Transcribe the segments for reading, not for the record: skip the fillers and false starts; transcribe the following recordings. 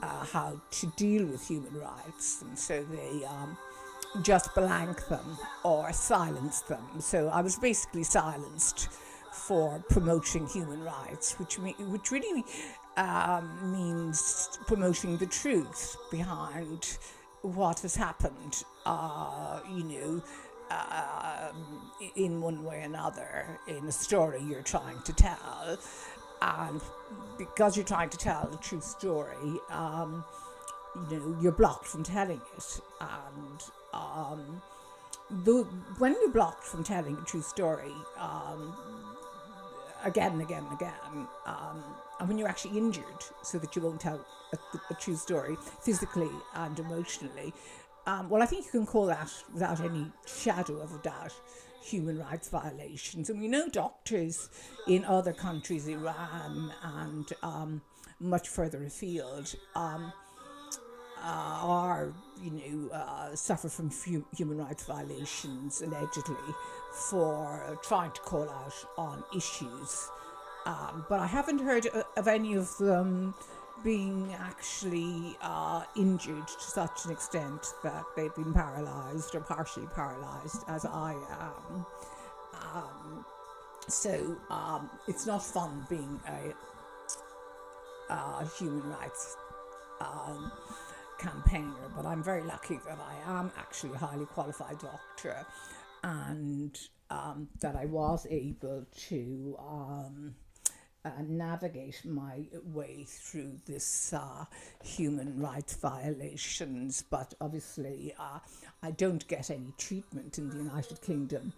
how to deal with human rights, and so they just blank them or silence them. So I was basically silenced for promoting human rights, which really means promoting the truth behind what has happened, in one way or another in a story you're trying to tell. And because you're trying to tell a true story, you're blocked from telling it. And when you're blocked from telling a true story, again and again and again, and when you're actually injured so that you won't tell a true story physically and emotionally, well, I think you can call that, without any shadow of a doubt, human rights violations. And we know doctors in other countries, Iran and much further afield, suffer from human rights violations, allegedly, for trying to call out on issues. But I haven't heard of any of them being actually injured to such an extent that they've been paralysed or partially paralysed, as I am. So it's not fun being a human rights campaigner, but I'm very lucky that I am actually a highly qualified doctor, and that I was able to navigate my way through this human rights violations. But obviously I don't get any treatment in the United Kingdom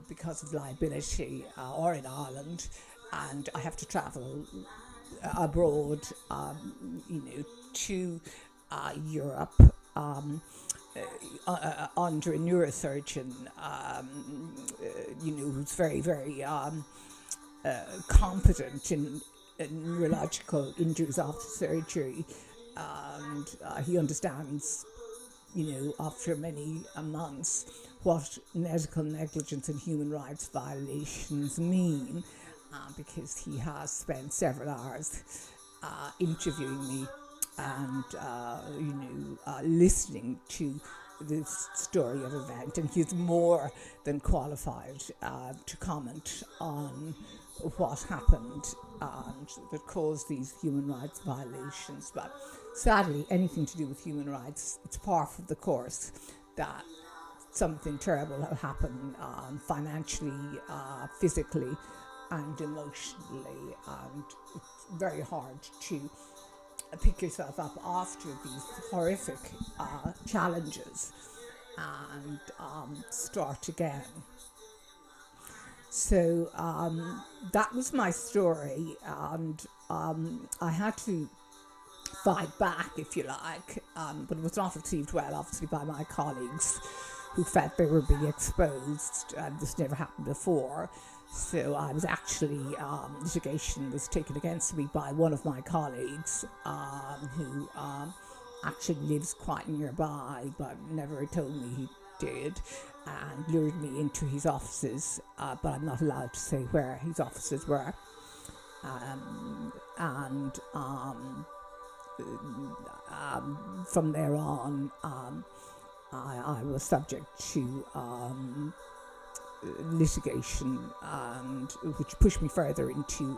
because of liability, or in Ireland, and I have to travel abroad, to Europe, under a neurosurgeon, who's very, very competent in neurological injuries after surgery, and he understands, after many months, what medical negligence and human rights violations mean, because he has spent several hours interviewing me and listening to this story of event, and he's more than qualified to comment on what happened and that caused these human rights violations. But sadly, anything to do with human rights, it's par for the course that something terrible will happen, financially, physically and emotionally, and it's very hard to pick yourself up after these horrific challenges and start again. So that was my story, and I had to fight back, if you like, but it was not received well, obviously, by my colleagues, who felt they were being exposed, and this never happened before. So I was actually, litigation was taken against me by one of my colleagues, who actually lives quite nearby, but never told me he did, and lured me into his offices, but I'm not allowed to say where his offices were. And from there on, I was subject to litigation, and which pushed me further into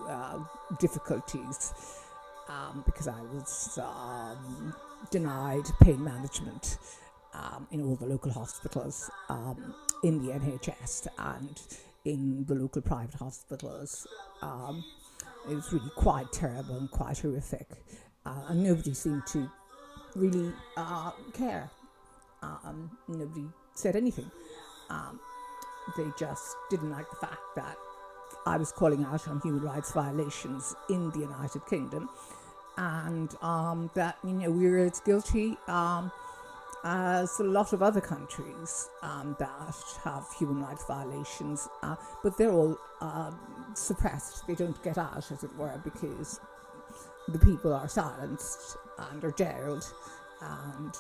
difficulties, because I was denied pain management in all the local hospitals, in the NHS and in the local private hospitals. It was really quite terrible and quite horrific, and nobody seemed to really care. Nobody said anything. They just didn't like the fact that I was calling out on human rights violations in the United Kingdom, and that we were as guilty as a lot of other countries that have human rights violations, but they're all suppressed. They don't get out, as it were, because the people are silenced and are jailed, and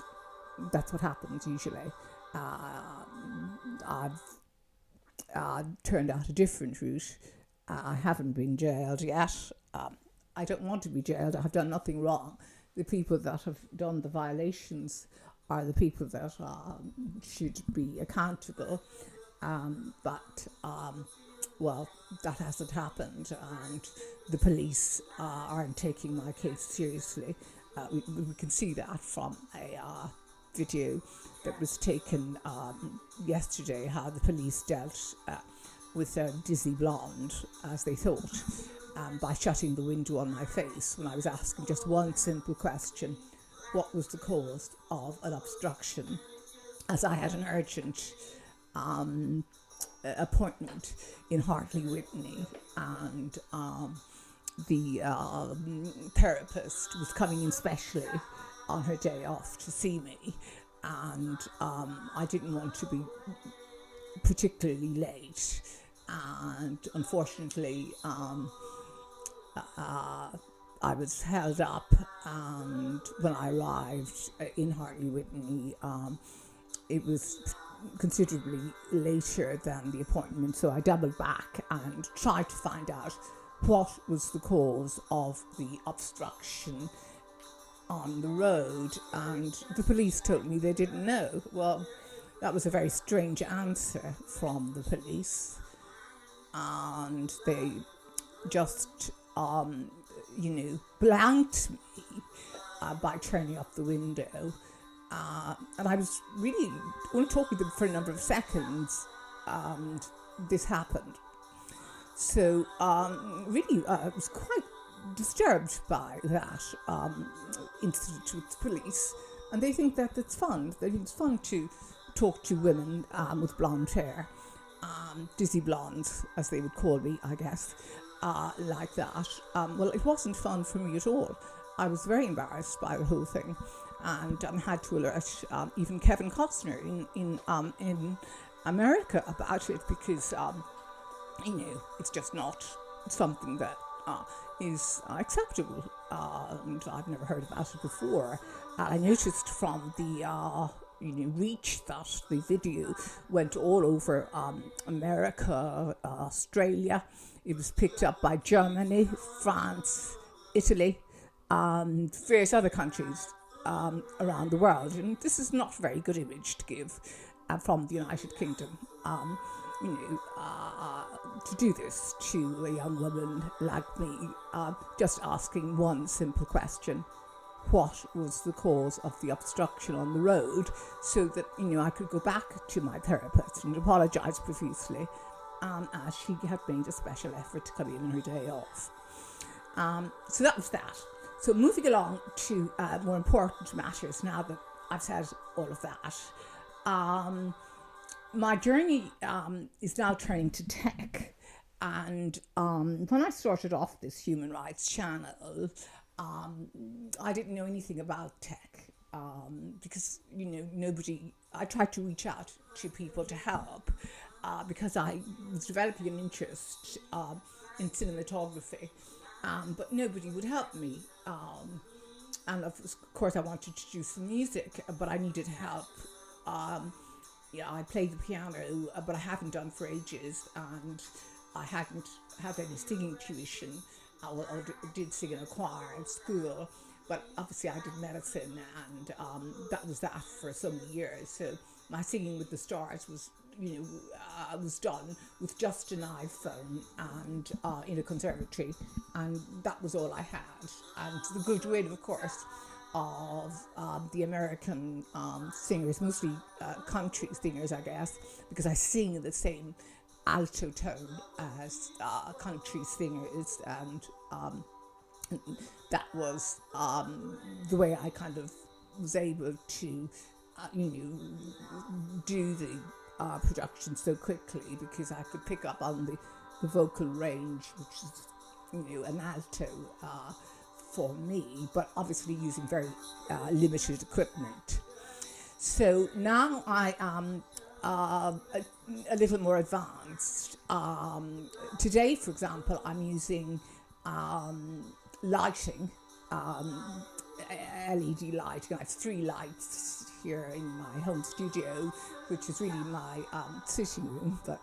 that's what happens usually. I've turned out a different route. I haven't been jailed yet. I don't want to be jailed. I've done nothing wrong. the people that have done the violations are the people that should be accountable. Well, that hasn't happened, and the police aren't taking my case seriously. We can see that from a video that was taken yesterday, how the police dealt with a dizzy blonde, as they thought, by shutting the window on my face when I was asking just one simple question: what was the cause of an obstruction? As I had an urgent appointment in Hartley Whitney, and the therapist was coming in specially on her day off to see me, and I didn't want to be particularly late, and unfortunately I was held up, and when I arrived in Hartley Whitney, it was considerably later than the appointment, so I doubled back and tried to find out what was the cause of the obstruction on the road, and the police told me they didn't know. Well, that was a very strange answer from the police, and they just blanked me by turning up the window. And I was really only talking to them for a number of seconds, and this happened. So really, I was quite disturbed by that incident with the police, and they think that it's fun. They think it's fun to talk to women with blonde hair, dizzy blondes, as they would call me, I guess, like that. Well, it wasn't fun for me at all. I was very embarrassed by the whole thing, and had to alert even Kevin Costner in America about it, because it's just not something that is acceptable, and I've never heard about it before. I noticed from the reach that the video went all over America, Australia. It was picked up by Germany, France, Italy, and various other countries around the world. And this is not a very good image to give from the United Kingdom. To do this to a young woman like me, just asking one simple question: what was the cause of the obstruction on the road, so that I could go back to my therapist and apologise profusely, as she had made a special effort to come in on her day off. So that was that. So moving along to more important matters, now that I've said all of that. My journey is now turning to tech, and when I started off this human rights channel, I didn't know anything about tech, because I tried to reach out to people to help, because I was developing an interest in cinematography, but nobody would help me, and of course I wanted to do some music, but I needed help. I played the piano, but I haven't done for ages, and I hadn't had any singing tuition. I did sing in a choir at school, but obviously I did medicine, and that was that for so many years. So my Singing with the Stars was, was done with just an iPhone and in a conservatory, and that was all I had. And the goodwill, of course, of the American singers, mostly country singers, I guess, because I sing in the same alto tone as country singers, and that was the way I kind of was able to do the production so quickly, because I could pick up on the vocal range, which is an alto for me, but obviously using very limited equipment. So now I am a little more advanced. Today, for example, I'm using lighting, LED lighting. I have 3 lights here in my home studio, which is really my sitting room, but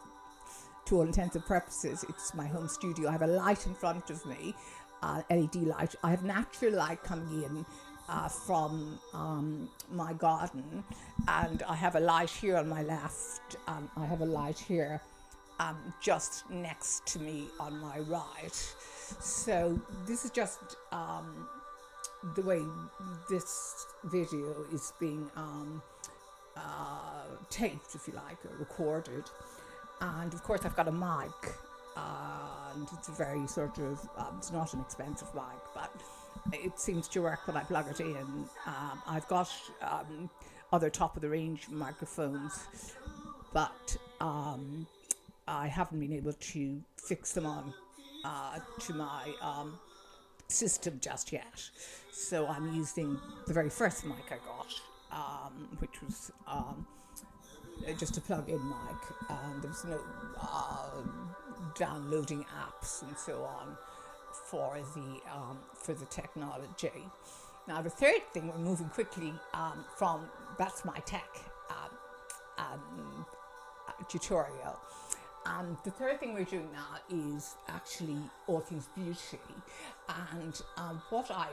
to all intents and purposes, it's my home studio. I have a light in front of me, LED light. I have natural light coming in from my garden, and I have a light here on my left, I have a light here just next to me on my right. So this is just the way this video is being taped, if you like, or recorded. And of course I've got a mic, and it's a very sort of, it's not an expensive mic, but it seems to work when I plug it in. I've got other top of the range microphones, but I haven't been able to fix them on to my system just yet. So I'm using the very first mic I got, which was just a plug-in mic, and there was no downloading apps and so on for the technology. Now the third thing, we're moving quickly from, that's my tech tutorial. The third thing we're doing now is actually all things beauty, and what I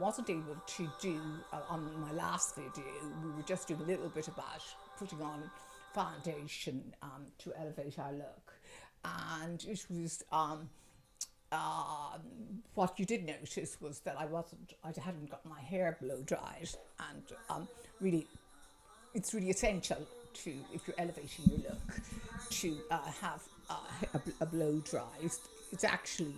wasn't able to do on my last video, we were just doing a little bit about putting on foundation to elevate our look, and it was what you did notice was that I hadn't got my hair blow dried, and really it's really essential to, if you're elevating your look, to have a blow dry. It's actually,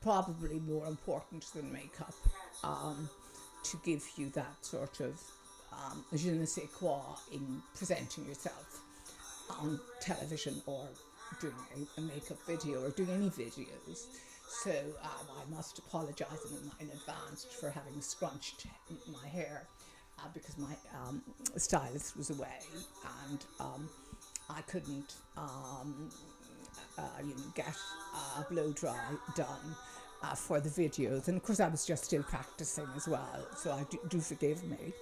probably more important than makeup, to give you that sort of je ne sais quoi in presenting yourself on television or doing a makeup video or doing any videos. So I must apologise in advance for having scrunched my hair, because my stylist was away, and I couldn't get a blow dry done for the videos, and of course I was just still practicing as well, so I do forgive me.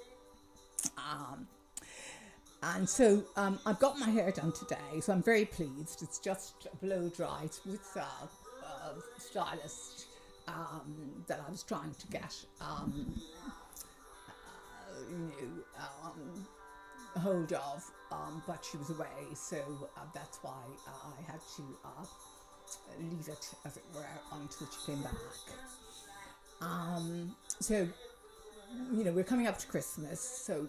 And so I've got my hair done today, so I'm very pleased. It's just blow dried with a stylist that I was trying to get hold of, but she was away, so that's why I had to leave it, as it were, until she came back. So we're coming up to Christmas, so